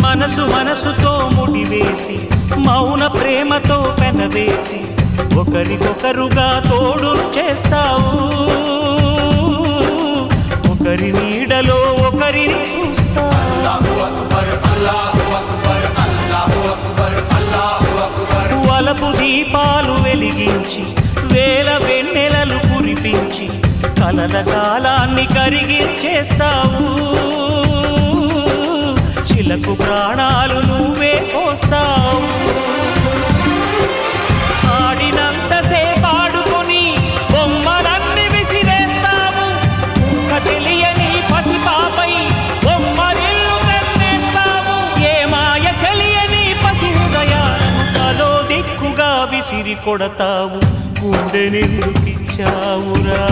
మనసు మనసుతో ముడివేసి మౌన ప్రేమతో పెనవేసి ఒకరికొకరుగా తోడును చేస్తావు ఒకరి నీడలో ఒకరిని చూస్తావు వలపు దీపాలు వెలిగించి వేల వెన్నెలలు కురిపించి కలల కాలాన్ని కరిగించేస్తావు శిలకు ప్రాణాలు నువ్వే పోస్తావు ఆడినంతసేపు ఆడుకొని బొమ్మలన్నీ విసిరేస్తావు ఊహ తెలియని పసిపాపై బొమ్మరిల్లు వెన్నేస్తావు ఏ మాయ తెలియని పసి హృదయాలను తలో దిక్కుగా విసిరి కొడతావు గుండెనెందుకిచ్చావురా